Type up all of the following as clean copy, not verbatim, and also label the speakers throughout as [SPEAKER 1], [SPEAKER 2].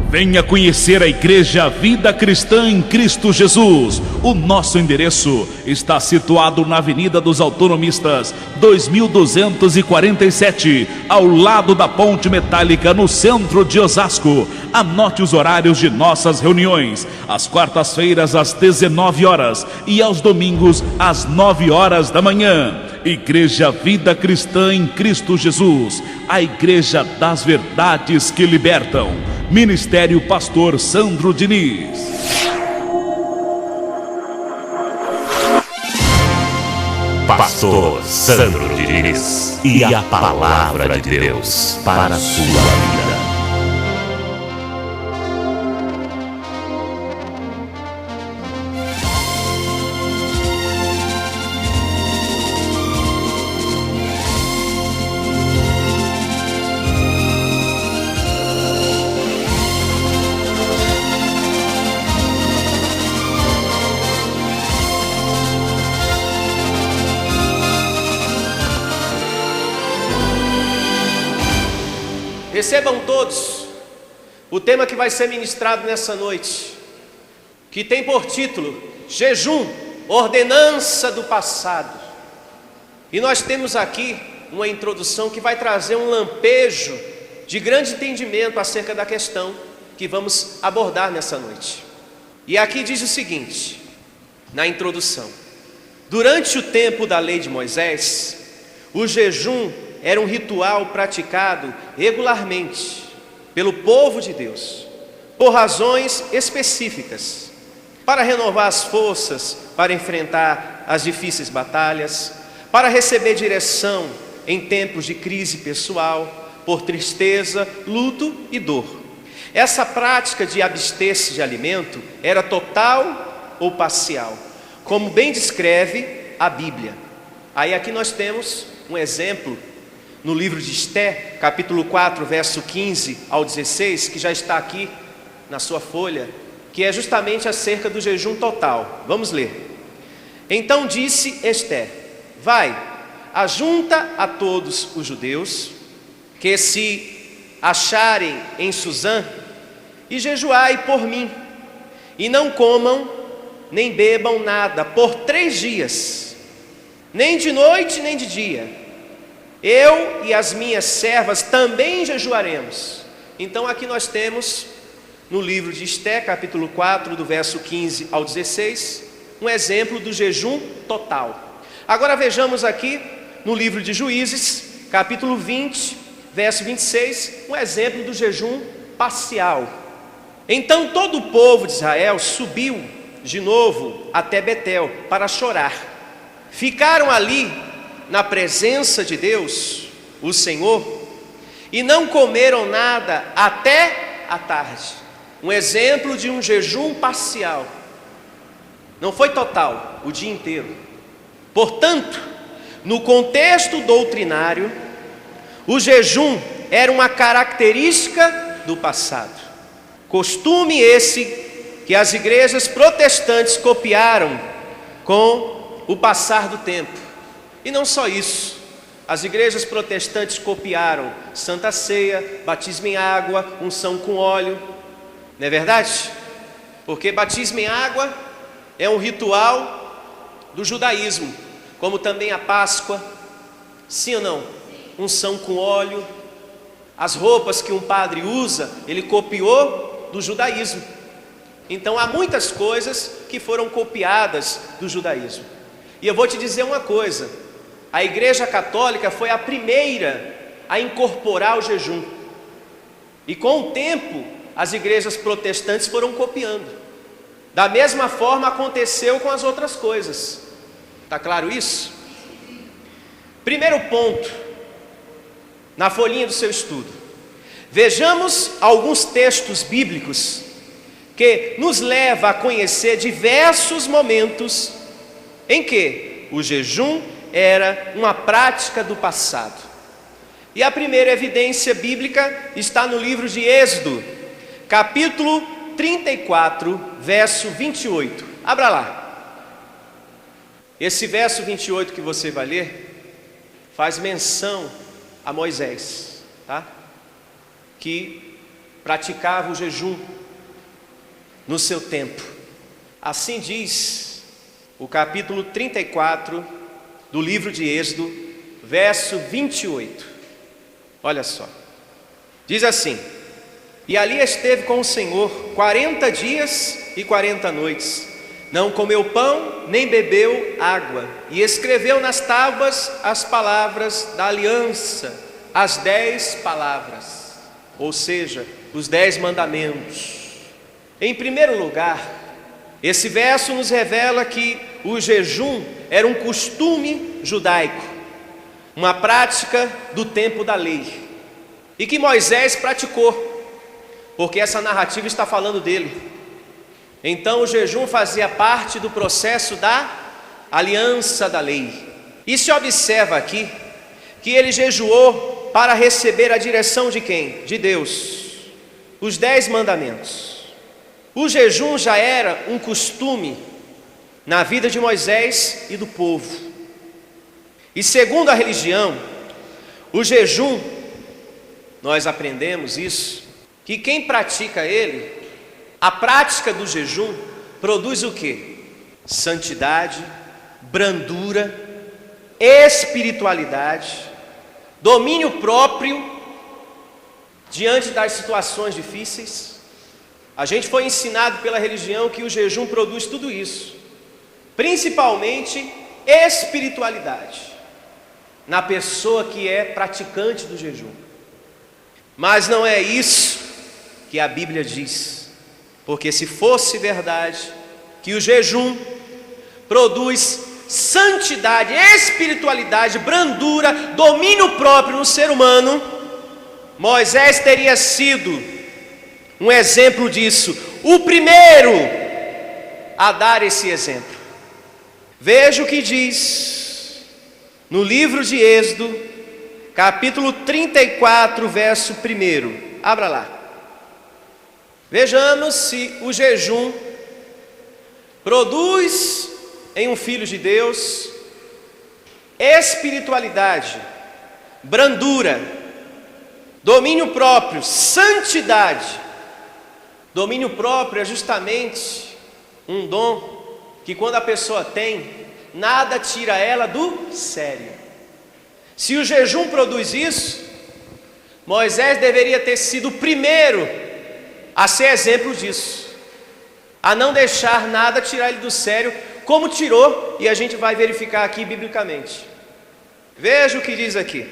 [SPEAKER 1] Venha conhecer a Igreja Vida Cristã em Cristo Jesus. O nosso endereço está situado na Avenida dos Autonomistas, 2247, ao lado da Ponte Metálica, no centro de Osasco. Anote os horários de nossas reuniões: às quartas-feiras às 19 horas e aos domingos às 9 horas da manhã. Igreja Vida Cristã em Cristo Jesus, a Igreja das Verdades que Libertam. Ministério Pastor Sandro Diniz.
[SPEAKER 2] Pastor Sandro Diniz e a palavra de Deus para a sua vida.
[SPEAKER 3] Recebam todos o tema que vai ser ministrado nessa noite, que tem por título Jejum, Ordenança do Passado. E nós temos aqui uma introdução que vai trazer um lampejo de grande entendimento acerca da questão que vamos abordar nessa noite. E aqui diz o seguinte, na introdução: durante o tempo da lei de Moisés, o jejum era um ritual praticado regularmente pelo povo de Deus, por razões específicas, para renovar as forças, para enfrentar as difíceis batalhas, para receber direção em tempos de crise pessoal, por tristeza, luto e dor. Essa prática de abster-se de alimento era total ou parcial, como bem descreve a Bíblia. Aí aqui nós temos um exemplo no livro de Esté, capítulo 4, verso 15 ao 16, que já está aqui na sua folha, que é justamente acerca do jejum total. Vamos ler. Então disse Esté: vai, ajunta a todos os judeus que se acharem em Suzã, e jejuai por mim, e não comam nem bebam nada por 3 dias, nem de noite nem de dia. Eu e as minhas servas também jejuaremos. Então aqui nós temos no livro de Esté, capítulo 4, do verso 15 ao 16, um exemplo do jejum total. Agora vejamos aqui no livro de Juízes, capítulo 20, verso 26, um exemplo do jejum parcial. Então todo o povo de Israel subiu de novo até Betel para chorar. Ficaram ali na presença de Deus, o Senhor, e não comeram nada até a tarde. Um exemplo de um jejum parcial. Não foi total, o dia inteiro. Portanto, no contexto doutrinário, o jejum era uma característica do passado. Costume esse que as igrejas protestantes copiaram com o passar do tempo. E não só isso, as igrejas protestantes copiaram Santa Ceia, batismo em água, unção com óleo. Não é verdade? Porque batismo em água é um ritual do judaísmo, como também a Páscoa. Sim ou não? Unção com óleo. As roupas que um padre usa, ele copiou do judaísmo. Então há muitas coisas que foram copiadas do judaísmo. E eu vou te dizer uma coisa: a Igreja Católica foi a primeira a incorporar o jejum. E com o tempo, as igrejas protestantes foram copiando. Da mesma forma aconteceu com as outras coisas. Está claro isso? Primeiro ponto, na folhinha do seu estudo. Vejamos alguns textos bíblicos que nos levam a conhecer diversos momentos em que o jejum era uma prática do passado. E a primeira evidência bíblica está no livro de Êxodo, capítulo 34, verso 28. Abra lá. Esse verso 28 que você vai ler faz menção a Moisés, tá? Que praticava o jejum no seu tempo. Assim diz o capítulo 34 do livro de Êxodo, verso 28. Olha só. Diz assim: e ali esteve com o Senhor 40 dias e 40 noites. Não comeu pão, nem bebeu água. E escreveu nas tábuas as palavras da aliança, as 10 palavras, ou seja, os 10 mandamentos. Em primeiro lugar, esse verso nos revela que o jejum era um costume judaico, uma prática do tempo da lei, e que Moisés praticou, porque essa narrativa está falando dele. Então o jejum fazia parte do processo da aliança da lei. E se observa aqui que ele jejuou para receber a direção de quem? De Deus. Os 10 mandamentos. O jejum já era um costume na vida de Moisés e do povo. E segundo a religião, o jejum, nós aprendemos isso, que quem pratica ele, a prática do jejum produz o quê? Santidade, brandura, espiritualidade, domínio próprio diante das situações difíceis. A gente foi ensinado pela religião que o jejum produz tudo isso, principalmente espiritualidade, na pessoa que é praticante do jejum. Mas não é isso que a Bíblia diz. Porque se fosse verdade que o jejum produz santidade, espiritualidade, brandura, domínio próprio no ser humano, Moisés teria sido um exemplo disso, o primeiro a dar esse exemplo. Veja o que diz no livro de Êxodo, capítulo 34, verso 1. Abra lá. Vejamos se o jejum produz em um filho de Deus espiritualidade, brandura, domínio próprio, santidade. Domínio próprio é justamente um dom que, quando a pessoa tem, nada tira ela do sério. Se o jejum produz isso, Moisés deveria ter sido o primeiro a ser exemplo disso, a não deixar nada tirar ele do sério, como tirou, e a gente vai verificar aqui biblicamente. Veja o que diz aqui.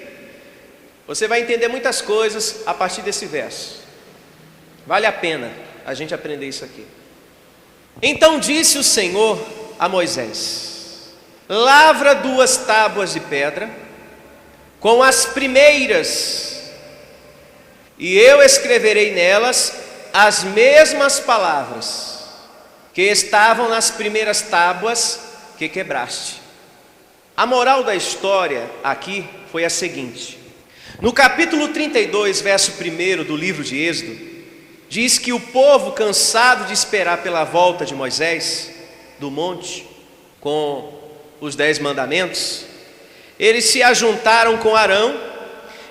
[SPEAKER 3] Você vai entender muitas coisas a partir desse verso. Vale a pena a gente aprender isso aqui. Então disse o Senhor a Moisés: lavra 2 tábuas de pedra com as primeiras, e eu escreverei nelas as mesmas palavras que estavam nas primeiras tábuas que quebraste. A moral da história aqui foi a seguinte: no capítulo 32, verso 1 do livro de Êxodo, diz que o povo, cansado de esperar pela volta de Moisés do monte com os 10 mandamentos, eles se ajuntaram com Arão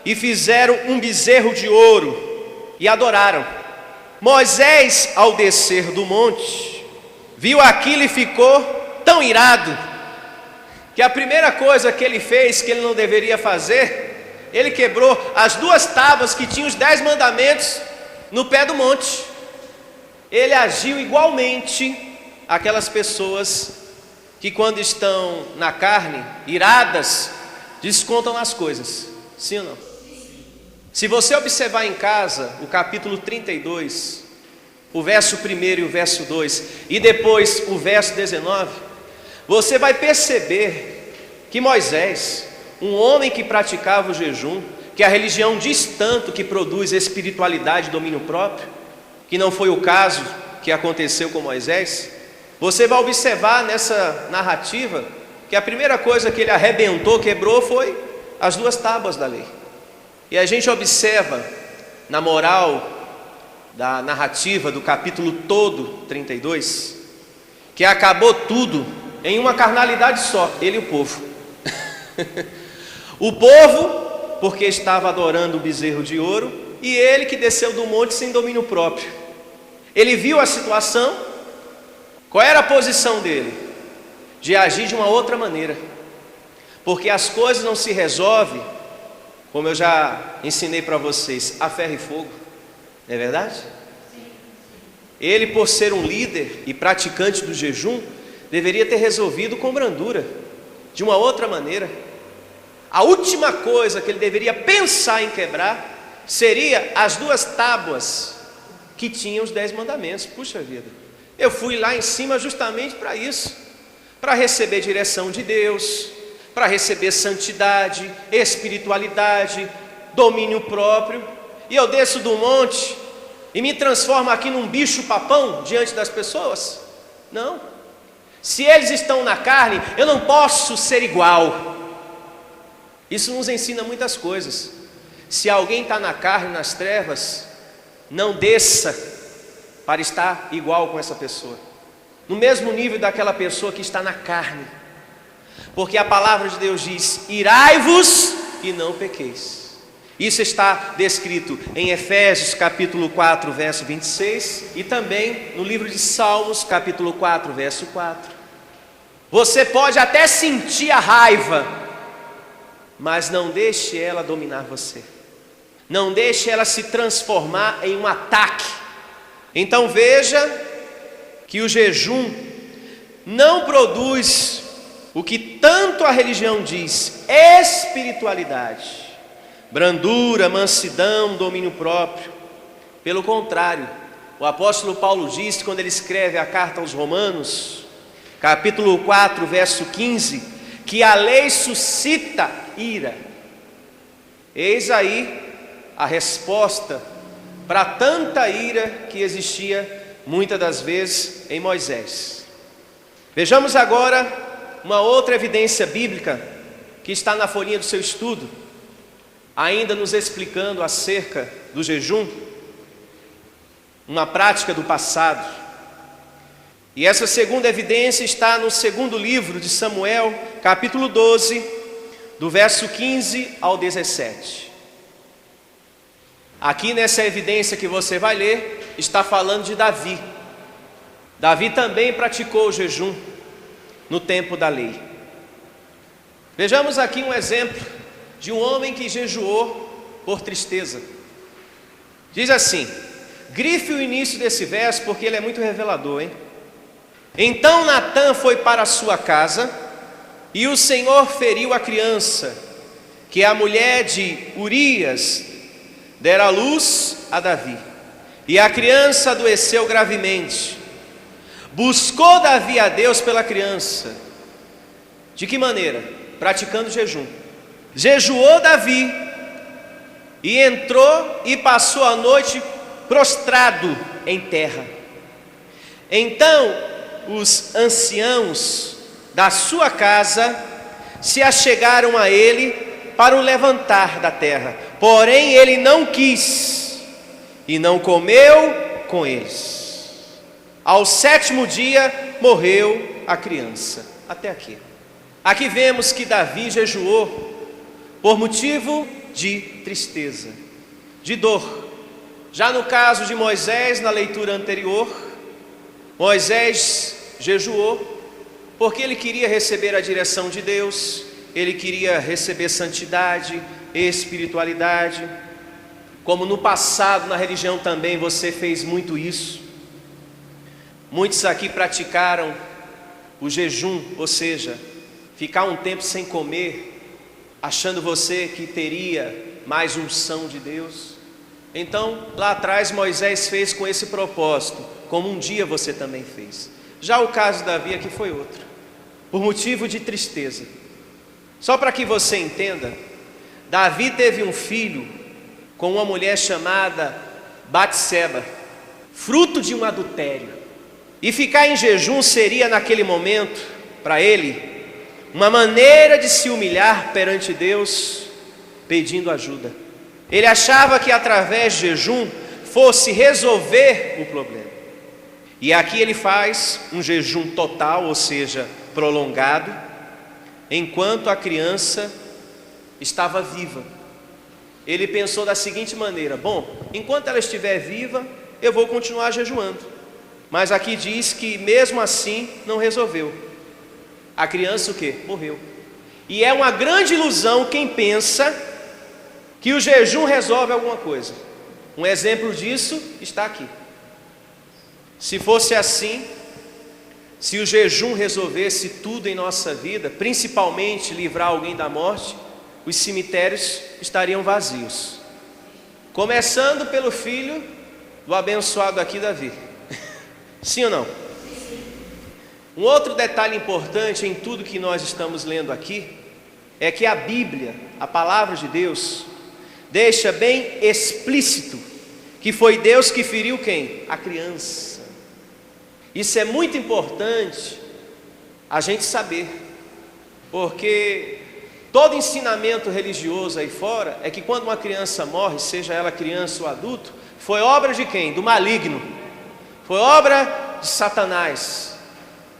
[SPEAKER 3] e fizeram um bezerro de ouro e adoraram. Moisés, ao descer do monte, viu aquilo e ficou tão irado, que a primeira coisa que ele fez, que ele não deveria fazer, ele quebrou as 2 tábuas que tinham os 10 mandamentos no pé do monte. Ele agiu igualmente àquelas pessoas que, quando estão na carne, iradas, descontam as coisas. Sim ou não? Se você observar em casa o capítulo 32, o verso 1 e o verso 2, e depois o verso 19, você vai perceber que Moisés, um homem que praticava o jejum, que a religião diz tanto que produz espiritualidade e domínio próprio, que não foi o caso que aconteceu com Moisés, você vai observar nessa narrativa que a primeira coisa que ele arrebentou, quebrou, foi as 2 tábuas da lei. E a gente observa na moral da narrativa do capítulo todo 32, que acabou tudo em uma carnalidade só, ele e o povo. O povo, porque estava adorando o bezerro de ouro, e ele que desceu do monte sem domínio próprio. Ele viu a situação. Qual era a posição dele? De agir de uma outra maneira, porque as coisas não se resolvem, como eu já ensinei para vocês, a ferro e fogo, não é verdade? Ele, por ser um líder e praticante do jejum, deveria ter resolvido com brandura, de uma outra maneira. A última coisa que ele deveria pensar em quebrar seria as 2 tábuas que tinham os 10 mandamentos. Puxa vida, eu fui lá em cima justamente para isso, para receber direção de Deus, para receber santidade, espiritualidade, domínio próprio, e eu desço do monte e me transformo aqui num bicho papão diante das pessoas? Não. Se eles estão na carne, eu não posso ser igual. Isso nos ensina muitas coisas. Se alguém está na carne, nas trevas, não desça para estar igual com essa pessoa, no mesmo nível daquela pessoa que está na carne, porque a palavra de Deus diz: irai-vos e não pequeis. Isso está descrito em Efésios capítulo 4, verso 26, e também no livro de Salmos, capítulo 4, verso 4. Você pode até sentir a raiva, mas não deixe ela dominar você, não deixe ela se transformar em um ataque. Então veja que o jejum não produz o que tanto a religião diz: espiritualidade, brandura, mansidão, domínio próprio. Pelo contrário, o apóstolo Paulo diz, quando ele escreve a carta aos Romanos, capítulo 4, verso 15, que a lei suscita ira. Eis aí a resposta para tanta ira que existia muitas das vezes em Moisés. Vejamos agora uma outra evidência bíblica que está na folhinha do seu estudo, ainda nos explicando acerca do jejum, uma prática do passado. E essa segunda evidência está no segundo livro de Samuel, capítulo 12, do verso 15 ao 17. Aqui nessa evidência que você vai ler, está falando de Davi. Davi também praticou o jejum no tempo da lei. Vejamos aqui um exemplo de um homem que jejuou por tristeza. Diz assim, grife o início desse verso porque ele é muito revelador, hein? Então Natã foi para a sua casa, e o Senhor feriu a criança, que a mulher de Urias dera luz a Davi. E a criança adoeceu gravemente. Buscou Davi a Deus pela criança. De que maneira? Praticando jejum. Jejuou Davi e entrou e passou a noite prostrado em terra. Então os anciãos da sua casa se achegaram a ele para o levantar da terra, porém ele não quis e não comeu com eles. Ao 7º dia morreu a criança. Até aqui. Aqui vemos que Davi jejuou por motivo de tristeza, de dor. Já no caso de Moisés, na leitura anterior, Moisés jejuou porque ele queria receber a direção de Deus, ele queria receber santidade, espiritualidade. Como no passado, na religião também, você fez muito isso. Muitos aqui praticaram o jejum, ou seja, ficar um tempo sem comer, achando você que teria mais unção de Deus. Então, lá atrás Moisés fez com esse propósito, como um dia você também fez. Já o caso de Davi aqui foi outro, por motivo de tristeza. Só para que você entenda, Davi teve um filho com uma mulher chamada Batseba, fruto de um adultério. E ficar em jejum seria naquele momento, para ele, uma maneira de se humilhar perante Deus, pedindo ajuda. Ele achava que através de jejum fosse resolver o problema. E aqui ele faz um jejum total, ou seja, prolongado, enquanto a criança estava viva. ele pensou da seguinte maneira: bom, enquanto ela estiver viva, eu vou continuar jejuando. Mas aqui diz que mesmo assim não resolveu. A criança o quê? Morreu. E é uma grande ilusão quem pensa que o jejum resolve alguma coisa. Um exemplo disso está aqui. Se fosse assim, se o jejum resolvesse tudo em nossa vida, principalmente livrar alguém da morte, os cemitérios estariam vazios. Começando pelo filho do abençoado aqui, Davi. Sim ou não? Um outro detalhe importante em tudo que nós estamos lendo aqui é que a Bíblia, a palavra de Deus, deixa bem explícito que foi Deus que feriu quem? A criança. Isso é muito importante a gente saber, porque todo ensinamento religioso aí fora é que quando uma criança morre, seja ela criança ou adulto, foi obra de quem? Do maligno, foi obra de Satanás.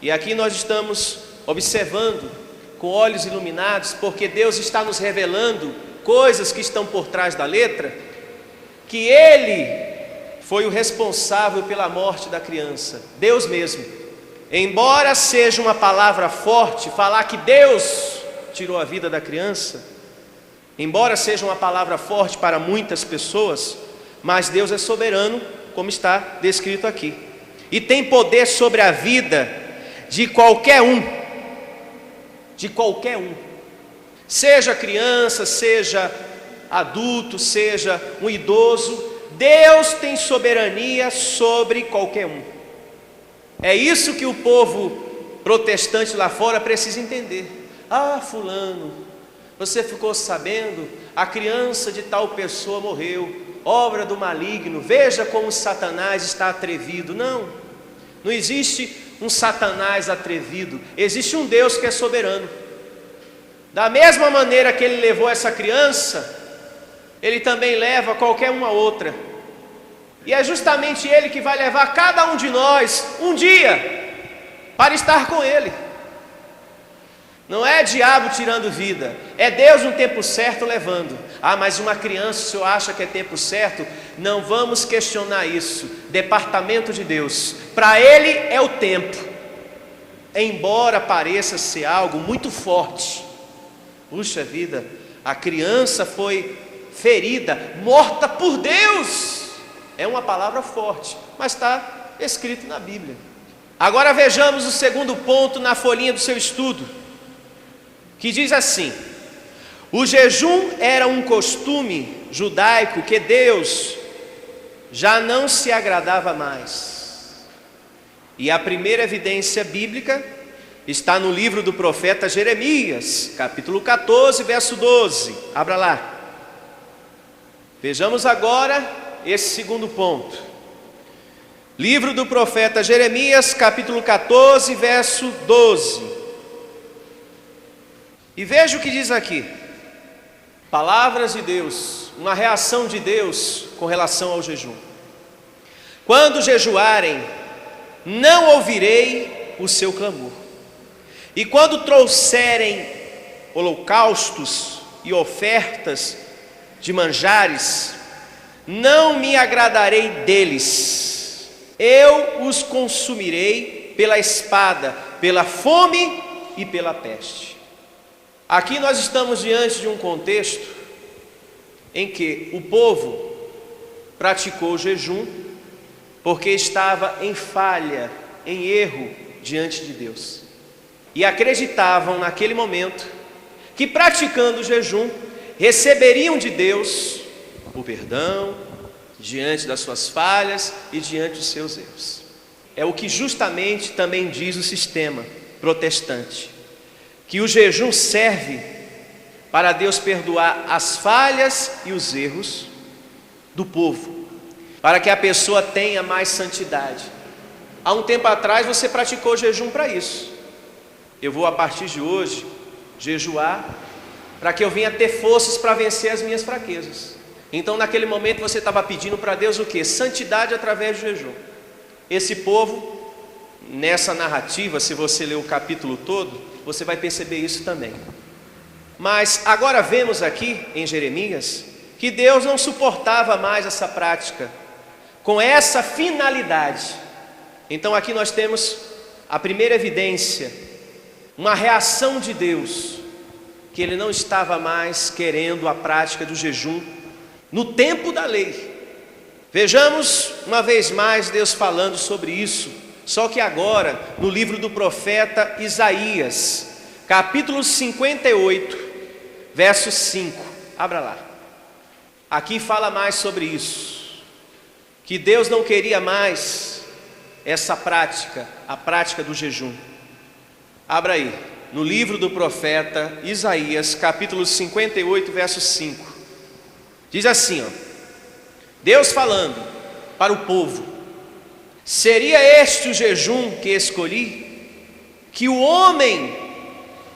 [SPEAKER 3] E aqui nós estamos observando com olhos iluminados, porque Deus está nos revelando coisas que estão por trás da letra, que Ele foi o responsável pela morte da criança, Deus mesmo. Embora seja uma palavra forte, falar que Deus tirou a vida da criança, embora seja uma palavra forte para muitas pessoas, mas Deus é soberano, como está descrito aqui, e tem poder sobre a vida de qualquer um, seja criança, seja adulto, seja um idoso. Deus tem soberania sobre qualquer um. É isso que o povo protestante lá fora precisa entender. Ah, fulano, você ficou sabendo? A criança de tal pessoa morreu, obra do maligno. Veja como Satanás está atrevido. Não existe um Satanás atrevido, existe um Deus que é soberano. Da mesma maneira que Ele levou essa criança, Ele também leva qualquer uma outra. E é justamente Ele que vai levar cada um de nós um dia para estar com Ele. Não é diabo tirando vida, é Deus no tempo certo levando. Ah, mas uma criança, o senhor acha que é tempo certo? Não vamos questionar isso. Departamento de Deus, para Ele é o tempo, embora pareça ser algo muito forte. Puxa vida, a criança foi ferida, morta por Deus. É uma palavra forte, mas está escrito na Bíblia. Agora vejamos o segundo ponto na folhinha do seu estudo, que diz assim: o jejum era um costume judaico que Deus já não se agradava mais. E a primeira evidência bíblica está no livro do profeta Jeremias, capítulo 14, verso 12. Abra lá. Vejamos agora esse segundo ponto. Livro do profeta Jeremias, capítulo 14, verso 12. E veja o que diz aqui. Palavras de Deus, uma reação de Deus com relação ao jejum. Quando jejuarem, não ouvirei o seu clamor. E quando trouxerem holocaustos e ofertas de manjares, não me agradarei deles. Eu os consumirei pela espada, pela fome e pela peste. Aqui nós estamos diante de um contexto em que o povo praticou o jejum porque estava em falha, em erro diante de Deus. E acreditavam naquele momento que praticando o jejum receberiam de Deus o perdão diante das suas falhas e diante dos seus erros. É o que justamente também diz o sistema protestante, que o jejum serve para Deus perdoar as falhas e os erros do povo, para que a pessoa tenha mais santidade. Há um tempo atrás você praticou jejum para isso. Eu vou a partir de hoje jejuar para que eu venha ter forças para vencer as minhas fraquezas. Então naquele momento você estava pedindo para Deus o quê? Santidade através do jejum. Esse povo, nessa narrativa, se você ler o capítulo todo, você vai perceber isso também. Mas agora vemos aqui em Jeremias que Deus não suportava mais essa prática, com essa finalidade. Então aqui nós temos a primeira evidência, uma reação de Deus, que Ele não estava mais querendo a prática do jejum no tempo da lei. Vejamos uma vez mais Deus falando sobre isso, só que agora no livro do profeta Isaías, capítulo 58, verso 5, abra lá. Aqui fala mais sobre isso, que Deus não queria mais essa prática, a prática do jejum. Abra aí, no livro do profeta Isaías, capítulo 58, verso 5. Diz assim, ó, Deus falando para o povo: seria este o jejum que escolhi, que o homem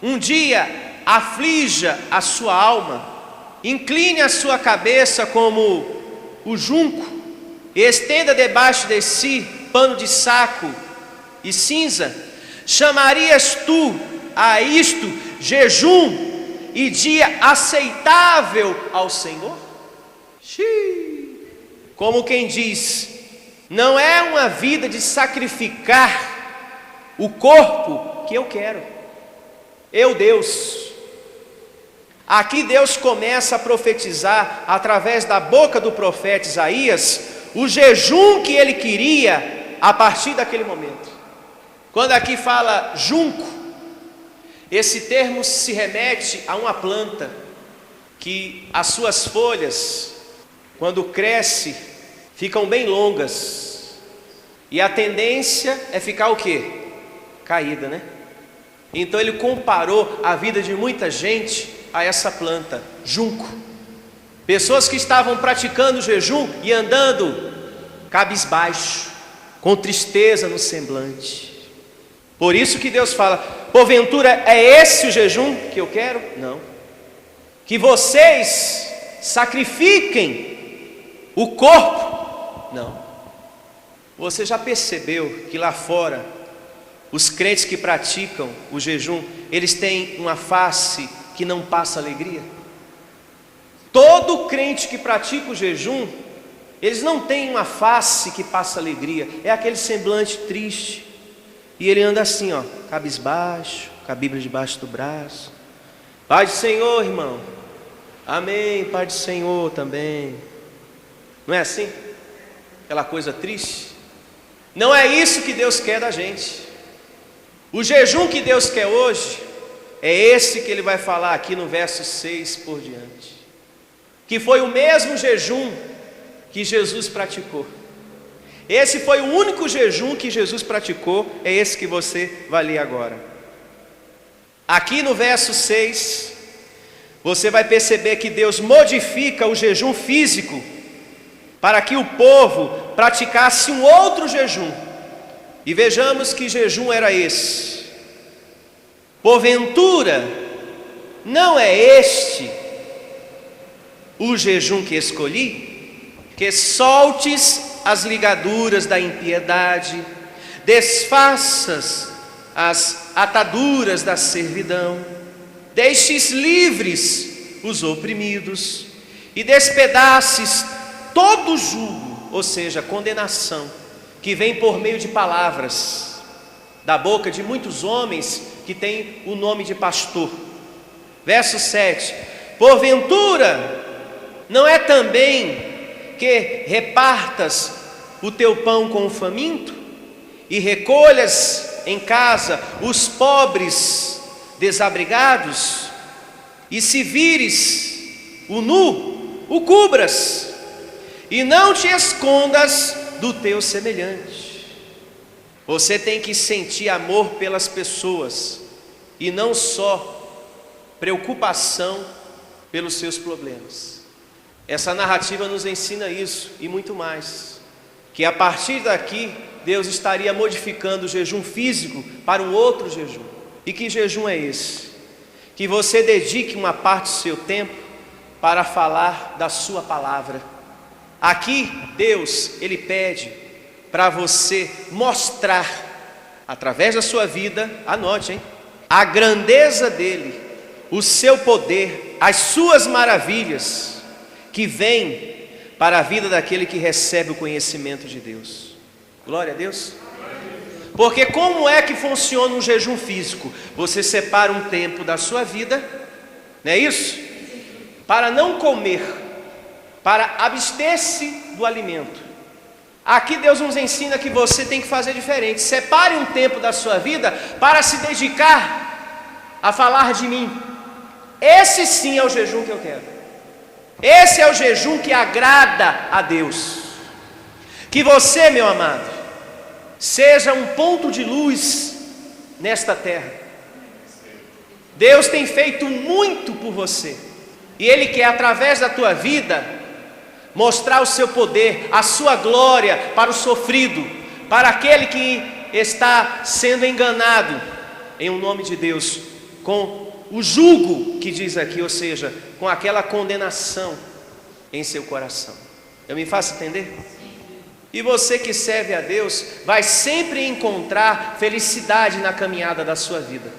[SPEAKER 3] um dia aflija a sua alma, incline a sua cabeça como o junco, e estenda debaixo de si pano de saco e cinza? Chamarias tu a isto jejum e dia aceitável ao Senhor? Como quem diz, não é uma vida de sacrificar o corpo que eu quero. Eu, Deus. Aqui Deus começa a profetizar através da boca do profeta Isaías o jejum que ele queria a partir daquele momento. Quando aqui fala junco, esse termo se remete a uma planta que as suas folhas, quando cresce, ficam bem longas, e a tendência é ficar o quê? Caída, né? Então ele comparou a vida de muita gente a essa planta, junco. Pessoas que estavam praticando o jejum e andando cabisbaixo, com tristeza no semblante. Por isso que Deus fala: porventura é esse o jejum que eu quero? Não. Que vocês sacrifiquem o corpo? Não. Você já percebeu que lá fora, os crentes que praticam o jejum, eles têm uma face que não passa alegria? Todo crente que pratica o jejum, eles não têm uma face que passa alegria, é aquele semblante triste, e ele anda assim, ó, cabisbaixo, com a Bíblia debaixo do braço. Pai do Senhor, irmão. Amém, Pai do Senhor também. Não é assim? Aquela coisa triste. Não é isso que Deus quer da gente. O jejum que Deus quer hoje é esse que Ele vai falar aqui no verso 6 por diante, que foi o mesmo jejum que Jesus praticou. Esse foi o único jejum que Jesus praticou, é esse que você vai ler agora. Aqui no verso 6, você vai perceber que Deus modifica o jejum físico para que o povo praticasse um outro jejum. E vejamos que jejum era esse. Porventura, não é este o jejum que escolhi? Que soltes as ligaduras da impiedade, desfaças as ataduras da servidão, deixes livres os oprimidos, e despedaces todo jugo, ou seja, condenação, que vem por meio de palavras, da boca de muitos homens que têm o nome de pastor. Verso 7: porventura, não é também que repartas o teu pão com o faminto, e recolhas em casa os pobres desabrigados, e se vires o nu, o cubras, e não te escondas do teu semelhante. Você tem que sentir amor pelas pessoas, e não só preocupação pelos seus problemas. Essa narrativa nos ensina isso e muito mais, que a partir daqui Deus estaria modificando o jejum físico para um outro jejum. E que jejum é esse? Que você dedique uma parte do seu tempo para falar da sua palavra. Aqui Deus, Ele pede para você mostrar, através da sua vida, anote, hein? A grandeza dEle, o seu poder, as suas maravilhas, que vem para a vida daquele que recebe o conhecimento de Deus. Glória a Deus. Porque como é que funciona um jejum físico? Você separa um tempo da sua vida, não é isso? Para não comer, para abster-se do alimento. Aqui Deus nos ensina que você tem que fazer diferente. Separe um tempo da sua vida para se dedicar a falar de mim. Esse sim é o jejum que eu quero. Esse é o jejum que agrada a Deus. Que você, meu amado, seja um ponto de luz nesta terra. Deus tem feito muito por você, e Ele quer, através da tua vida, mostrar o seu poder, a sua glória para o sofrido, para aquele que está sendo enganado, em nome de Deus, com o jugo que diz aqui, ou seja, com aquela condenação em seu coração. Eu me faço entender? E você que serve a Deus vai sempre encontrar felicidade na caminhada da sua vida.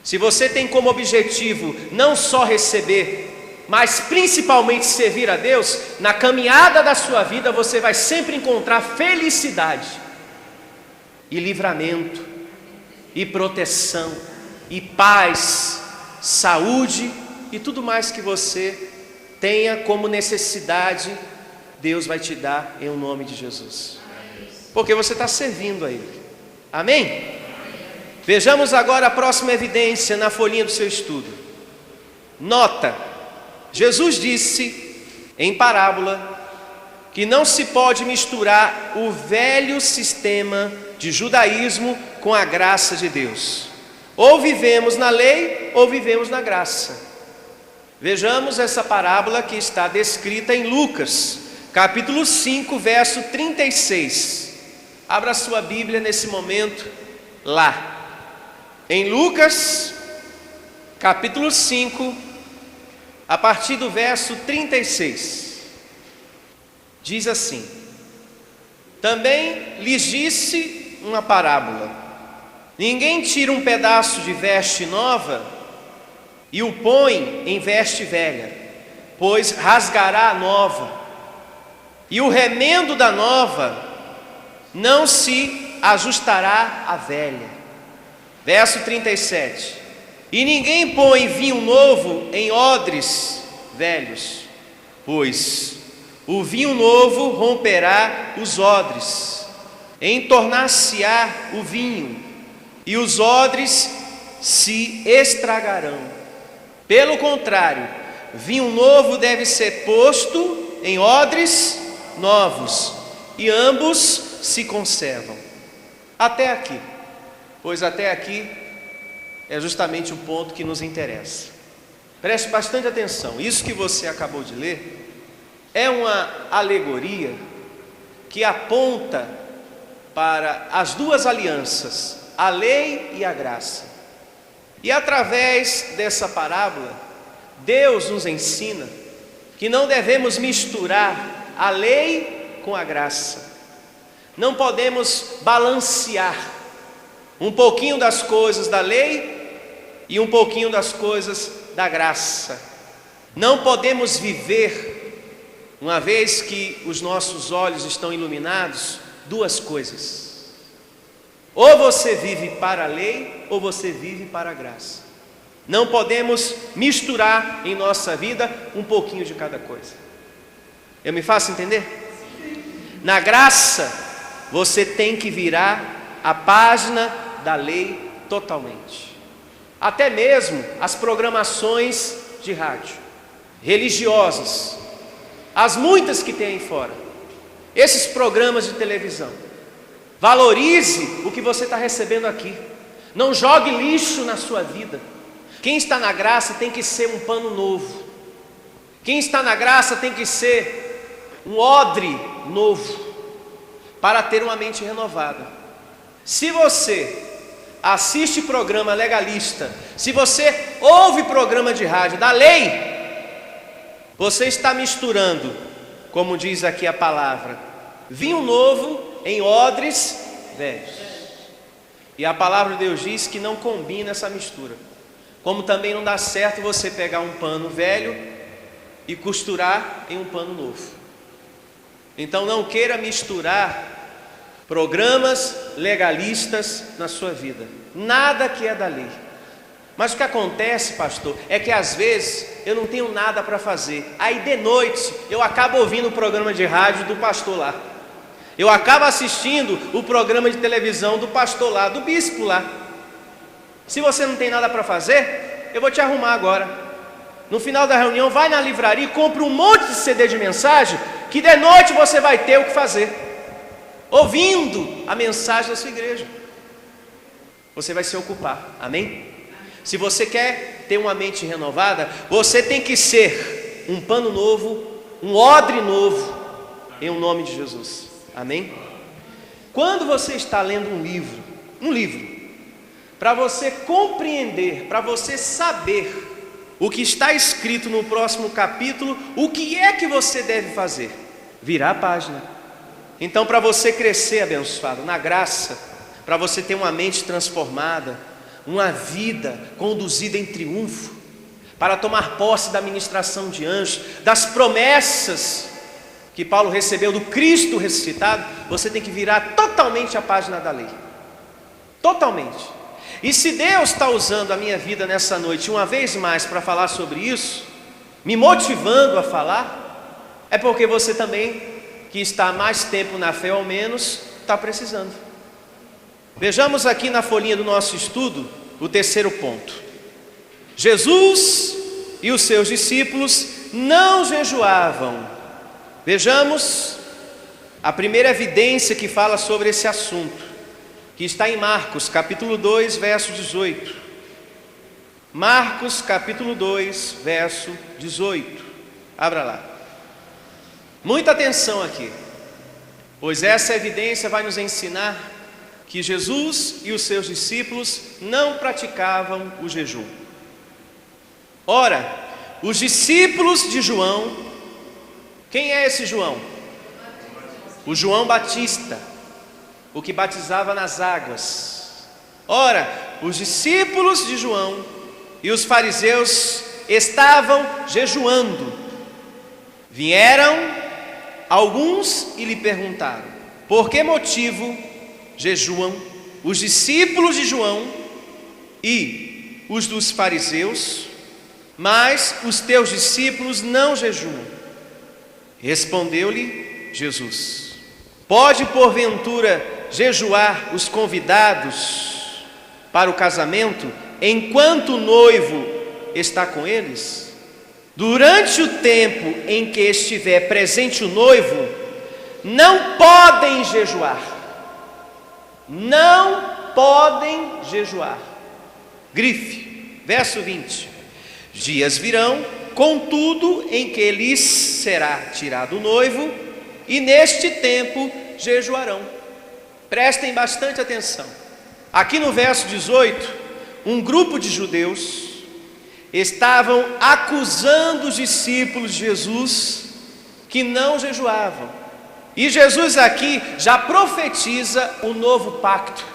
[SPEAKER 3] Se você tem como objetivo não só receber, mas principalmente servir a Deus, na caminhada da sua vida você vai sempre encontrar felicidade e livramento e proteção e paz, saúde e tudo mais que você tenha como necessidade. Deus vai te dar em nome de Jesus, porque você está servindo a Ele. Amém? Vejamos agora a próxima evidência na folhinha do seu estudo. Nota: Jesus disse em parábola que não se pode misturar o velho sistema de judaísmo com a graça de Deus. Ou vivemos na lei ou vivemos na graça. Vejamos essa parábola que está descrita em Lucas capítulo 5, verso 36. Abra sua Bíblia nesse momento lá. Em Lucas, capítulo 5, a partir do verso 36. Diz assim: também lhes disse uma parábola: ninguém tira um pedaço de veste nova e o põe em veste velha, pois rasgará a nova, e o remendo da nova não se ajustará à velha. Verso 37. E ninguém põe vinho novo em odres velhos, pois o vinho novo romperá os odres, entornar-se-á o vinho, e os odres se estragarão. Pelo contrário, vinho novo deve ser posto em odres novos, e ambos se conservam. Até aqui, pois até aqui é justamente o ponto que nos interessa. Preste bastante atenção. Isso que você acabou de ler é uma alegoria que aponta para as duas alianças, a lei e a graça. E através dessa parábola, Deus nos ensina que não devemos misturar a lei com a graça. Não podemos balancear um pouquinho das coisas da lei e um pouquinho das coisas da graça. Não podemos viver, uma vez que os nossos olhos estão iluminados, duas coisas. Ou você vive para a lei, ou você vive para a graça. Não podemos misturar em nossa vida um pouquinho de cada coisa. Eu me faço entender? Na graça, você tem que virar a página da lei totalmente. Até mesmo as programações de rádio, religiosas, as muitas que tem aí fora, esses programas de televisão. Valorize o que você está recebendo aqui. Não jogue lixo na sua vida. Quem está na graça tem que ser um pano novo. Quem está na graça tem que ser um odre novo, para ter uma mente renovada. Se você assiste programa legalista, se você ouve programa de rádio da lei, você está misturando, como diz aqui a palavra, vinho novo em odres velhos. E a palavra de Deus diz que não combina essa mistura. Como também não dá certo você pegar um pano velho e costurar em um pano novo. Então não queira misturar programas legalistas na sua vida. Nada que é da lei. Mas o que acontece, pastor, é que às vezes eu não tenho nada para fazer. Aí de noite eu acabo ouvindo o programa de rádio do pastor lá. Eu acabo assistindo o programa de televisão do pastor lá, do bispo lá. Se você não tem nada para fazer, eu vou te arrumar agora. No final da reunião, vai na livraria e compra um monte de CD de mensagem, que de noite você vai ter o que fazer, ouvindo a mensagem da sua igreja. Você vai se ocupar, amém? Se você quer ter uma mente renovada, você tem que ser um pano novo, um odre novo, em nome de Jesus, amém? Quando você está lendo um livro, para você compreender, para você saber o que está escrito no próximo capítulo, o que é que você deve fazer? Virar a página. Então, para você crescer abençoado na graça, para você ter uma mente transformada, uma vida conduzida em triunfo, para tomar posse da ministração de anjos, das promessas que Paulo recebeu do Cristo ressuscitado, você tem que virar totalmente a página da lei. Totalmente. E se Deus está usando a minha vida nessa noite uma vez mais para falar sobre isso, me motivando a falar, é porque você também, que está há mais tempo na fé ou menos, está precisando. Vejamos aqui na folhinha do nosso estudo o terceiro ponto. Jesus e os seus discípulos não jejuavam. Vejamos a primeira evidência que fala sobre esse assunto, que está em Marcos, capítulo 2, verso 18. Marcos, capítulo 2, verso 18. Abra lá. Muita atenção aqui, pois essa evidência vai nos ensinar que Jesus e os seus discípulos não praticavam o jejum. Ora, os discípulos de João, quem é esse João? O João Batista, o que batizava nas águas. Ora, os discípulos de João e os fariseus estavam jejuando. Vieram alguns e lhe perguntaram: por que motivo jejuam os discípulos de João e os dos fariseus, mas os teus discípulos não jejuam? Respondeu-lhe Jesus: pode porventura jejuar os convidados para o casamento enquanto o noivo está com eles? Durante o tempo em que estiver presente o noivo, não podem jejuar. Não podem jejuar. Grife, verso 20. Dias virão, contudo, em que lhes será tirado o noivo, e neste tempo jejuarão. Prestem bastante atenção. Aqui no verso 18, um grupo de judeus estavam acusando os discípulos de Jesus que não jejuavam. E Jesus aqui já profetiza o novo pacto,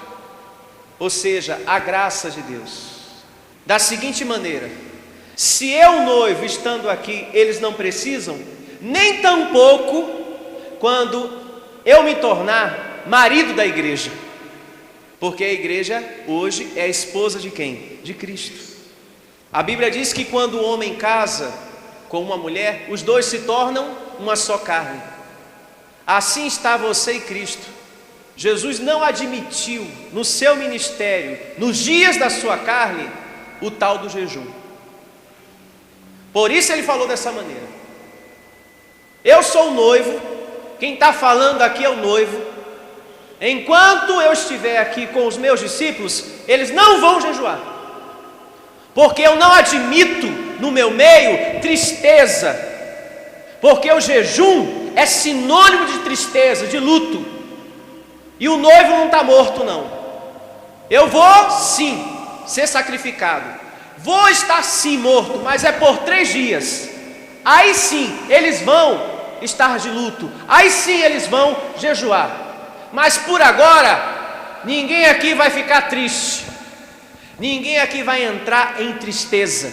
[SPEAKER 3] ou seja, a graça de Deus, da seguinte maneira: se eu, noivo, estando aqui, eles não precisam, nem tampouco quando eu me tornar marido da igreja, porque a igreja hoje é a esposa de quem? De Cristo. A Bíblia diz que quando o homem casa com uma mulher, os dois se tornam uma só carne. Assim está você e Cristo. Jesus não admitiu no seu ministério, nos dias da sua carne, o tal do jejum. Por isso ele falou dessa maneira: eu sou o noivo, quem está falando aqui é o noivo. Enquanto eu estiver aqui com os meus discípulos, eles não vão jejuar, porque eu não admito no meu meio tristeza, porque o jejum é sinônimo de tristeza, de luto, e o noivo não está morto não. Eu vou sim ser sacrificado, vou estar sim morto, mas é por 3 dias. Aí sim eles vão estar de luto, aí sim eles vão jejuar. Mas por agora, ninguém aqui vai ficar triste, ninguém aqui vai entrar em tristeza.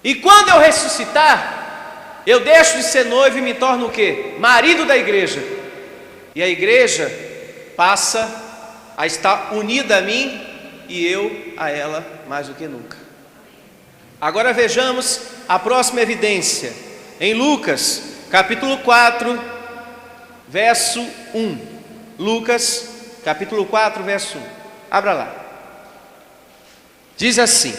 [SPEAKER 3] E quando eu ressuscitar, eu deixo de ser noivo e me torno o quê? Marido da igreja. E a igreja passa a estar unida a mim e eu a ela mais do que nunca. Agora vejamos a próxima evidência. Em Lucas, capítulo 4, verso 1. Lucas, capítulo 4, verso 1. Abra lá. Diz assim: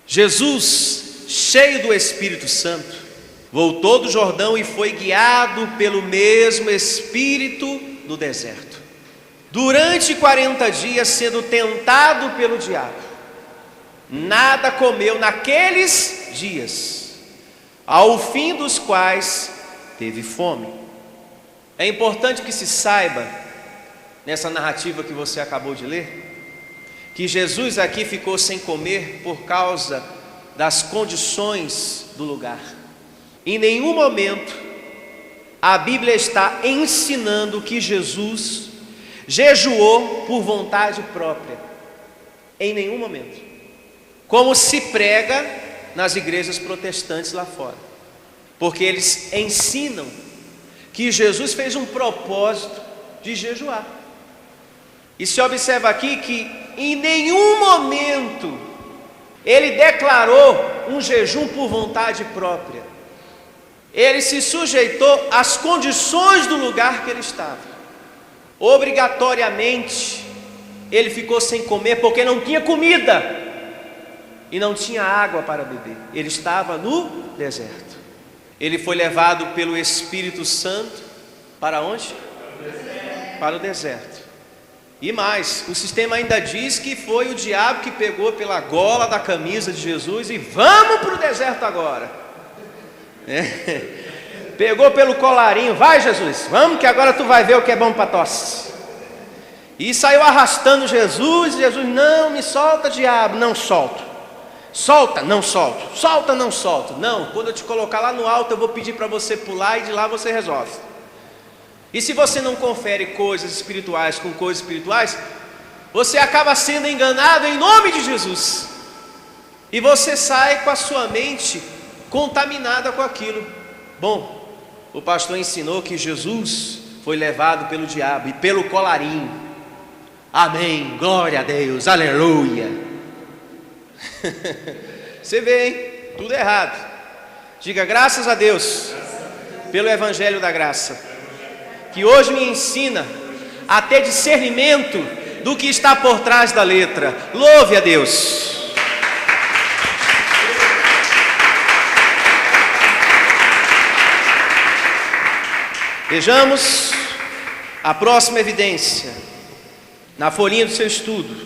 [SPEAKER 3] Jesus, cheio do Espírito Santo, voltou do Jordão e foi guiado pelo mesmo Espírito no deserto, durante 40 dias sendo tentado pelo diabo. Nada comeu naqueles dias, ao fim dos quais teve fome. É importante que se saiba, nessa narrativa que você acabou de ler, que Jesus aqui ficou sem comer por causa das condições do lugar. Em nenhum momento a Bíblia está ensinando que Jesus jejuou por vontade própria. Em nenhum momento. Como se prega nas igrejas protestantes lá fora. Porque eles ensinam que Jesus fez um propósito de jejuar. E se observa aqui que em nenhum momento ele declarou um jejum por vontade própria. Ele se sujeitou às condições do lugar que ele estava. Obrigatoriamente ele ficou sem comer porque não tinha comida e não tinha água para beber. Ele estava no deserto. Ele foi levado pelo Espírito Santo para onde? Para o deserto. E mais, o sistema ainda diz que foi o diabo que pegou pela gola da camisa de Jesus e vamos para o deserto agora. Pegou pelo colarinho, vai Jesus, vamos que agora tu vai ver o que é bom para tosse. E saiu arrastando Jesus, e Jesus, não, me solta diabo, não solto. Solta, não solto, solta, não solto. Não, quando eu te colocar lá no alto eu vou pedir para você pular e de lá você resolve. E se você não confere coisas espirituais com coisas espirituais, você acaba sendo enganado em nome de Jesus. E você sai com a sua mente contaminada com aquilo. Bom, o pastor ensinou que Jesus foi levado pelo diabo e pelo colarinho. Amém, glória a Deus, aleluia. Você vê, hein? Tudo errado. Diga graças a Deus pelo Evangelho da Graça, que hoje me ensina a ter discernimento do que está por trás da letra. Louve a Deus. Vejamos a próxima evidência na folhinha do seu estudo.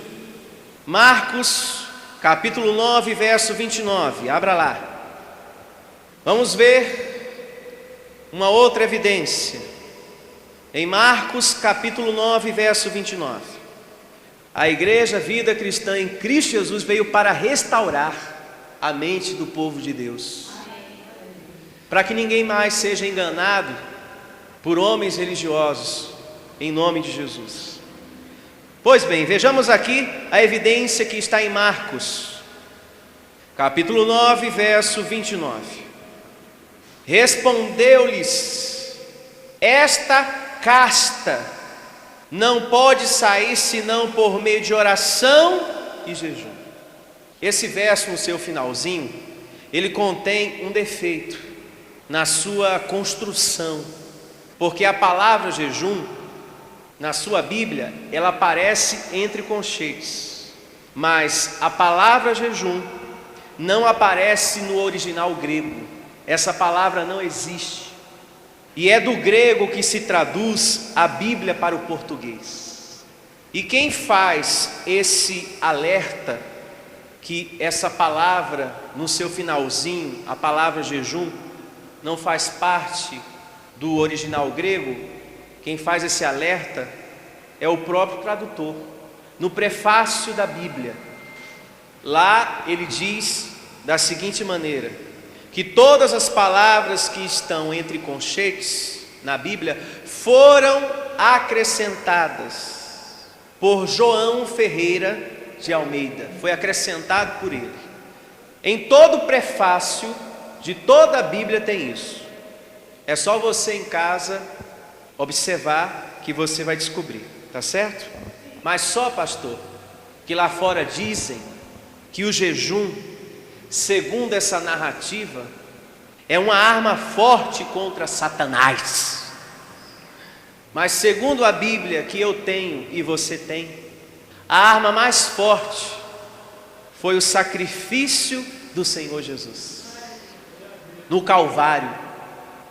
[SPEAKER 3] Marcos, capítulo 9, verso 29. Abra lá. Vamos ver uma outra evidência. Em Marcos capítulo 9, verso 29. A igreja Vida Cristã em Cristo Jesus veio para restaurar a mente do povo de Deus. Para que ninguém mais seja enganado por homens religiosos, em nome de Jesus. Pois bem, vejamos aqui a evidência que está em Marcos, capítulo 9, verso 29. Respondeu-lhes: esta casta não pode sair senão por meio de oração e jejum. Esse verso no seu finalzinho, ele contém um defeito na sua construção, porque a palavra jejum na sua Bíblia, ela aparece entre conchetes, mas a palavra jejum não aparece no original grego. Essa palavra não existe. E é do grego que se traduz a Bíblia para o português. E quem faz esse alerta que essa palavra no seu finalzinho, a palavra jejum, não faz parte do original grego, quem faz esse alerta é o próprio tradutor. No prefácio da Bíblia, lá ele diz da seguinte maneira: que todas as palavras que estão entre conchetes na Bíblia foram acrescentadas por João Ferreira de Almeida. Foi acrescentado por ele. Em todo o prefácio de toda a Bíblia tem isso. É só você em casa observar que você vai descobrir, tá certo? Mas só, pastor, que lá fora dizem que o jejum, segundo essa narrativa, é uma arma forte contra Satanás. Mas segundo a Bíblia que eu tenho e você tem, a arma mais forte foi o sacrifício do Senhor Jesus no Calvário.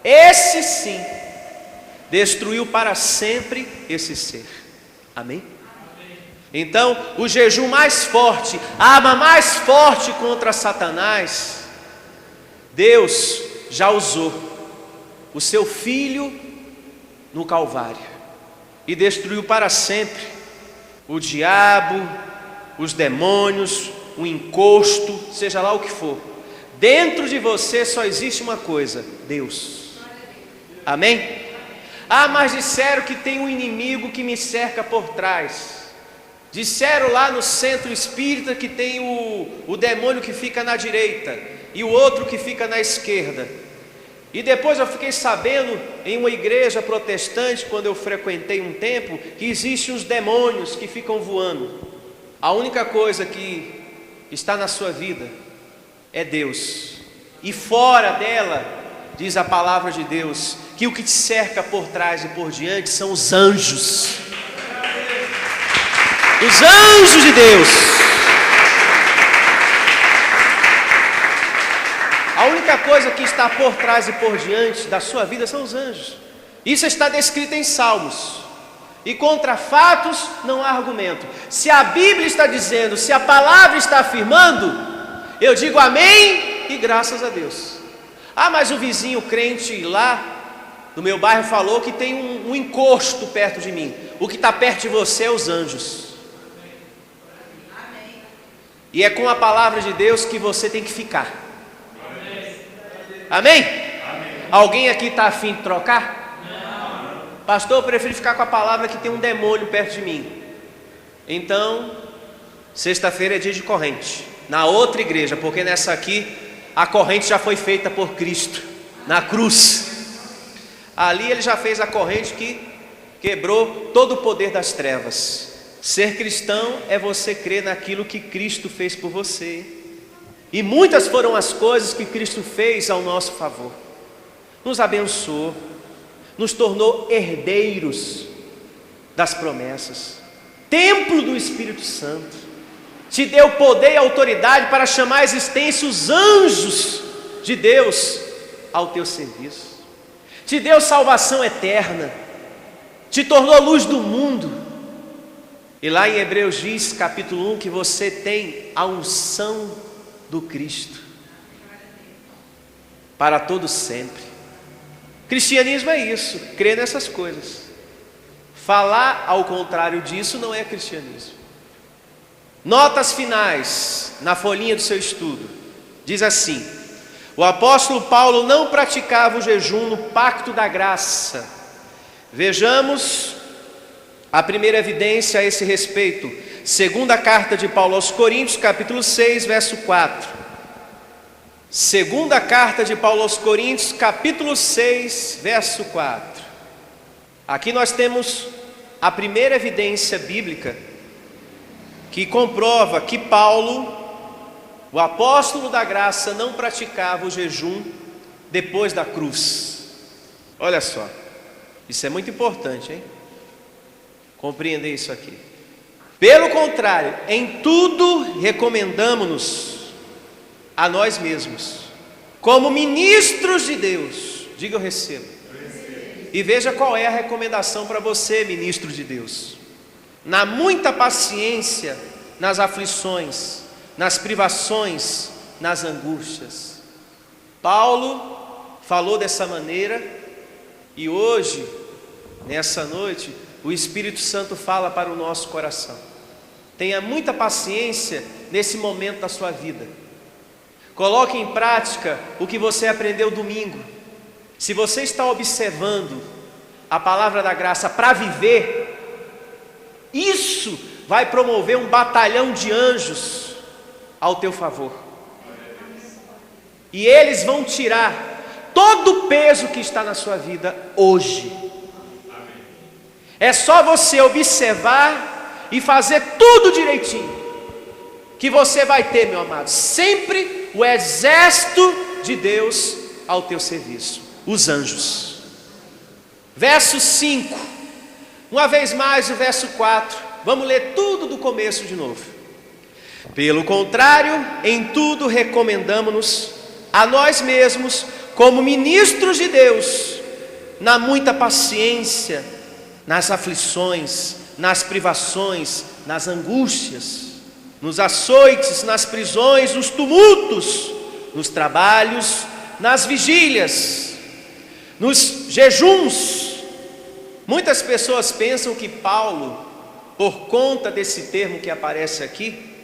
[SPEAKER 3] Esse sim destruiu para sempre esse ser. Amém? Então, o jejum mais forte, a arma mais forte contra Satanás, Deus já usou o seu Filho no Calvário e destruiu para sempre o diabo, os demônios, o encosto, seja lá o que for. Dentro de você só existe uma coisa: Deus. Amém? Ah, mas disseram que tem um inimigo que me cerca por trás. Disseram lá no centro espírita que tem o demônio que fica na direita e o outro que fica na esquerda. E depois eu fiquei sabendo em uma igreja protestante, quando eu frequentei um tempo, que existem uns demônios que ficam voando. A única coisa que está na sua vida é Deus. E fora dela, diz a palavra de Deus, que o que te cerca por trás e por diante são os anjos. Os anjos de Deus. A única coisa que está por trás e por diante da sua vida são os anjos. Isso está descrito em Salmos. E contra fatos não há argumento. Se a Bíblia está dizendo, se a palavra está afirmando, eu digo amém e graças a Deus. Ah, mas o vizinho crente lá no meu bairro falou que tem um encosto perto de mim. O que está perto de você é os anjos. E é com a palavra de Deus que você tem que ficar. Amém? Alguém aqui está afim de trocar? Não. Pastor, eu prefiro ficar com a palavra que tem um demônio perto de mim. Então, sexta-feira é dia de corrente, na outra igreja, porque nessa aqui a corrente já foi feita por Cristo, na cruz. Ali ele já fez a corrente que quebrou todo o poder das trevas. Ser cristão é você crer naquilo que Cristo fez por você. E muitas foram as coisas que Cristo fez ao nosso favor. Nos abençoou, nos tornou herdeiros das promessas, templo do Espírito Santo, te deu poder e autoridade para chamar à existência os anjos de Deus ao teu serviço, te deu salvação eterna, te tornou luz do mundo. E lá em Hebreus diz, capítulo 1, que você tem a unção do Cristo para todo sempre. Cristianismo é isso, crer nessas coisas. Falar ao contrário disso não é cristianismo. Notas finais na folhinha do seu estudo. Diz assim: o apóstolo Paulo não praticava o jejum no pacto da graça. Vejamos a primeira evidência a esse respeito. Segunda carta de Paulo aos Coríntios, capítulo 6, verso 4. Segunda carta de Paulo aos Coríntios, capítulo 6, verso 4. Aqui nós temos a primeira evidência bíblica que comprova que Paulo, o apóstolo da graça, não praticava o jejum depois da cruz. Olha só, isso é muito importante, hein? Compreender isso aqui. Pelo contrário, em tudo recomendamo-nos a nós mesmos, como ministros de Deus. Diga eu recebo. E veja qual é a recomendação para você, ministro de Deus. Na muita paciência, nas aflições, nas privações, nas angústias. Paulo falou dessa maneira, e hoje, nessa noite, o Espírito Santo fala para o nosso coração. Tenha muita paciência nesse momento da sua vida. Coloque em prática o que você aprendeu domingo. Se você está observando a palavra da graça para viver, isso vai promover um batalhão de anjos ao teu favor. E eles vão tirar todo o peso que está na sua vida hoje. É só você observar e fazer tudo direitinho, que você vai ter, meu amado, sempre o exército de Deus ao teu serviço, os anjos. Verso 5, uma vez mais o verso 4, vamos ler tudo do começo de novo. Pelo contrário, em tudo recomendamo-nos a nós mesmos, como ministros de Deus, na muita paciência, nas aflições, nas privações, nas angústias, nos açoites, nas prisões, nos tumultos, nos trabalhos, nas vigílias, nos jejuns. Muitas pessoas pensam que Paulo, por conta desse termo que aparece aqui,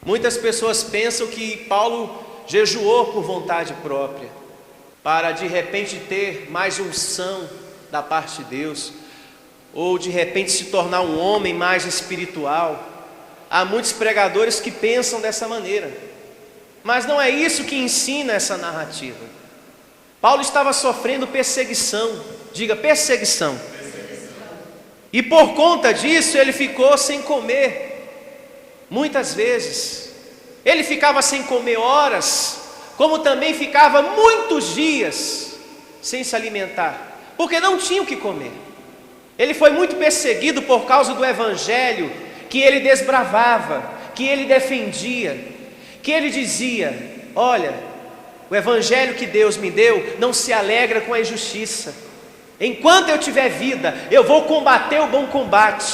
[SPEAKER 3] muitas pessoas pensam que Paulo jejuou por vontade própria, para de repente ter mais unção da parte de Deus, ou de repente se tornar um homem mais espiritual. Há muitos pregadores que pensam dessa maneira, mas não é isso que ensina essa narrativa. Paulo estava sofrendo perseguição, diga perseguição. E por conta disso ele ficou sem comer, muitas vezes. Ele ficava sem comer horas, como também ficava muitos dias sem se alimentar, porque não tinha o que comer. Ele foi muito perseguido por causa do evangelho que ele desbravava, que ele defendia, que ele dizia: olha, o evangelho que Deus me deu não se alegra com a injustiça. Enquanto eu tiver vida, eu vou combater o bom combate.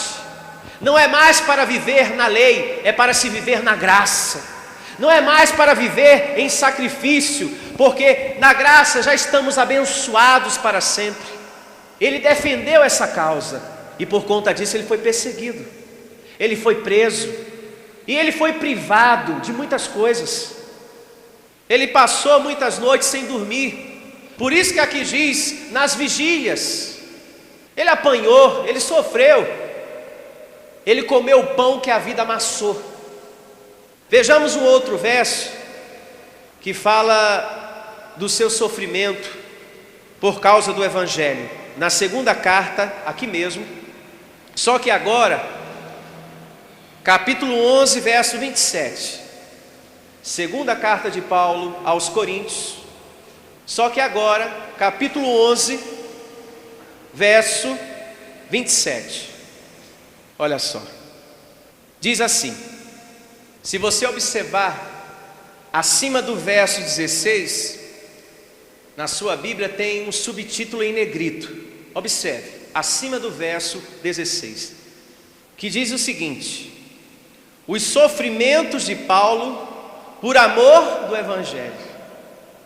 [SPEAKER 3] Não é mais para viver na lei, é para se viver na graça. Não é mais para viver em sacrifício, porque na graça já estamos abençoados para sempre. Ele defendeu essa causa, e por conta disso ele foi perseguido, ele foi preso, e ele foi privado de muitas coisas. Ele passou muitas noites sem dormir, por isso que aqui diz, nas vigílias. Ele apanhou, ele sofreu, ele comeu o pão que a vida amassou. Vejamos um outro verso que fala do seu sofrimento por causa do evangelho, na segunda carta, aqui mesmo, só que agora, capítulo 11, verso 27, segunda carta de Paulo aos Coríntios, só que agora, capítulo 11, verso 27, olha só, diz assim: se você observar acima do verso 16, na sua Bíblia tem um subtítulo em negrito. Observe, acima do verso 16, que diz o seguinte: os sofrimentos de Paulo por amor do Evangelho.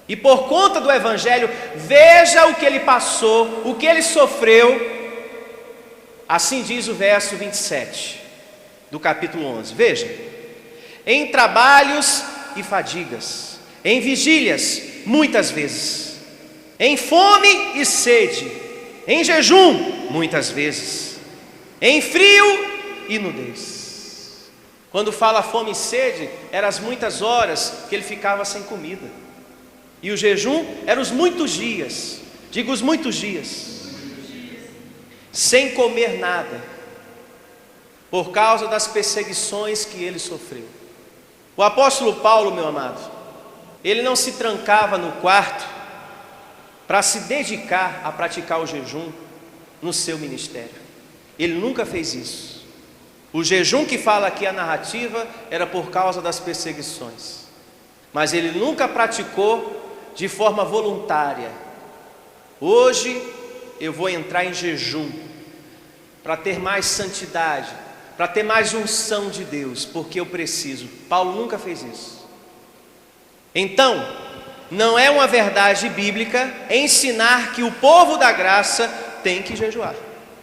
[SPEAKER 3] E por conta do Evangelho, veja o que ele passou, o que ele sofreu. Assim diz o verso 27 do capítulo 11, veja: em trabalhos e fadigas, em vigílias muitas vezes, em fome e sede, em jejum muitas vezes, em frio e nudez. Quando fala fome e sede, eram as muitas horas que ele ficava sem comida, e o jejum eram os muitos dias, digo os muitos dias, sem comer nada, por causa das perseguições que ele sofreu. O apóstolo Paulo, meu amado, ele não se trancava no quarto para se dedicar a praticar o jejum no seu ministério. Ele nunca fez isso. O jejum que fala aqui a narrativa era por causa das perseguições, mas ele nunca praticou de forma voluntária. Hoje eu vou entrar em jejum para ter mais santidade, para ter mais unção de Deus, porque eu preciso. Paulo nunca fez isso. Então, não é uma verdade bíblica ensinar que o povo da graça tem que jejuar.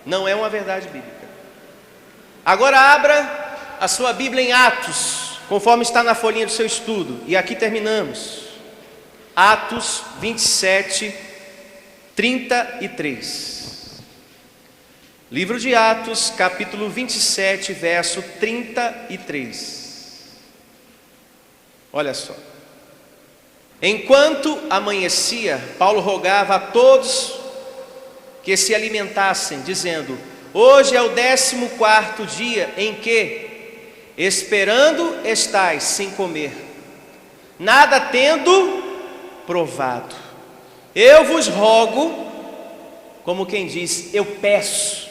[SPEAKER 3] Não é uma verdade bíblica. Agora abra a sua Bíblia em Atos, conforme está na folhinha do seu estudo, e aqui terminamos. Atos 27, 33. Livro de Atos, capítulo 27, verso 33. Olha só. Enquanto amanhecia, Paulo rogava a todos que se alimentassem, dizendo: hoje é o 14º dia em que, esperando estais sem comer, nada tendo provado. Eu vos rogo, como quem diz, eu peço,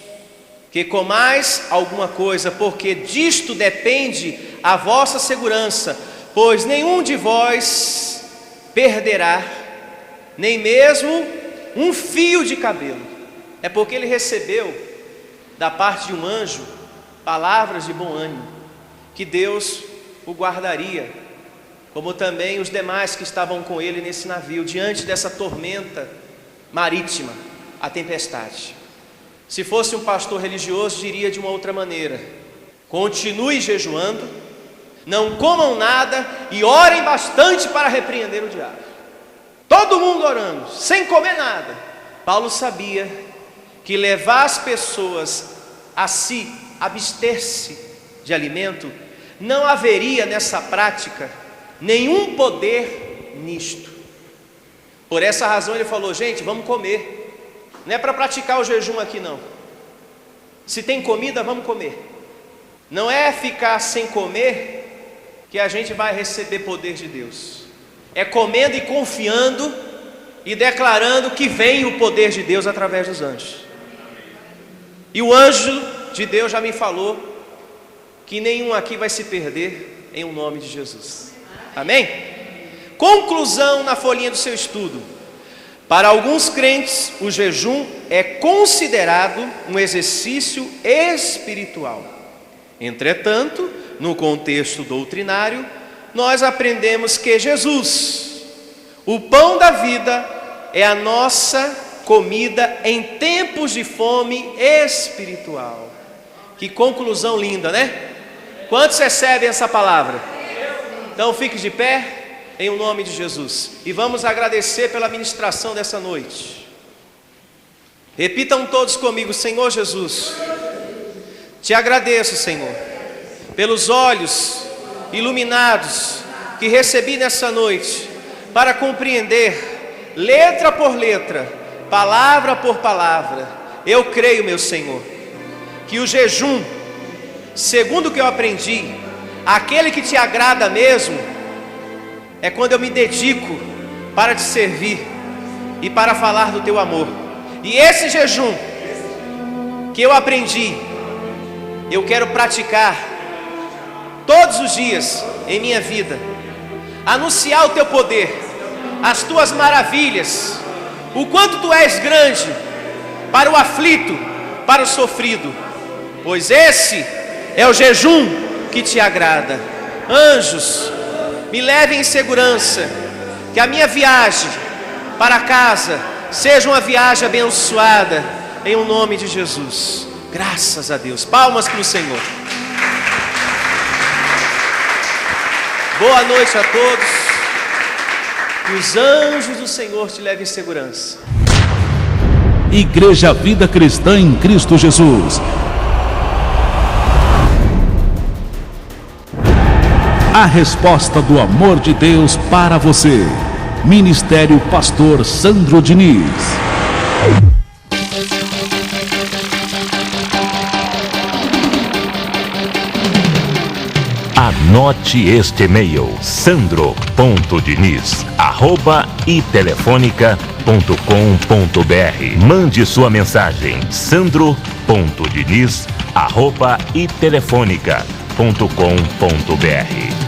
[SPEAKER 3] que comais alguma coisa, porque disto depende a vossa segurança, pois nenhum de vós perderá, nem mesmo um fio de cabelo. É porque ele recebeu da parte de um anjo palavras de bom ânimo, que Deus o guardaria, como também os demais que estavam com ele nesse navio, diante dessa tormenta marítima, a tempestade. Se fosse um pastor religioso, diria de uma outra maneira: continue jejuando, não comam nada e orem bastante para repreender o diabo. Todo mundo orando, sem comer nada. Paulo sabia que levar as pessoas a se abster-se de alimento, não haveria nessa prática nenhum poder nisto. Por essa razão ele falou: gente, vamos comer. Não é para praticar o jejum aqui não. Se tem comida, vamos comer. Não é ficar sem comer que a gente vai receber poder de Deus. É comendo e confiando e declarando que vem o poder de Deus através dos anjos. E o anjo de Deus já me falou que nenhum aqui vai se perder, em o nome de Jesus. Amém? Conclusão na folhinha do seu estudo: para alguns crentes, o jejum é considerado um exercício espiritual. Entretanto, no contexto doutrinário, nós aprendemos que Jesus, o pão da vida, é a nossa comida em tempos de fome espiritual. Que conclusão linda, né? Quantos recebem essa palavra? Então fique de pé, em o nome de Jesus, e vamos agradecer pela ministração dessa noite. Repitam todos comigo: Senhor Jesus, te agradeço, Senhor, pelos olhos iluminados que recebi nessa noite, para compreender letra por letra, palavra por palavra. Eu creio, meu Senhor, que o jejum, segundo o que eu aprendi, aquele que te agrada mesmo, é quando eu me dedico para te servir e para falar do teu amor. E esse jejum que eu aprendi, eu quero praticar todos os dias em minha vida, anunciar o teu poder, as tuas maravilhas, o quanto tu és grande para o aflito, para o sofrido, pois esse é o jejum que te agrada. Anjos, me levem em segurança, que a minha viagem para casa seja uma viagem abençoada, em o nome de Jesus. Graças a Deus. Palmas para o Senhor. Boa noite a todos. Que os anjos do Senhor te levem em segurança.
[SPEAKER 1] Igreja Vida Cristã em Cristo Jesus. A resposta do amor de Deus para você. Ministério Pastor Sandro Diniz.
[SPEAKER 2] Anote este e-mail: sandro.diniz@itelefonica.com.br. Mande sua mensagem: sandro.diniz@itelefonica.com.br.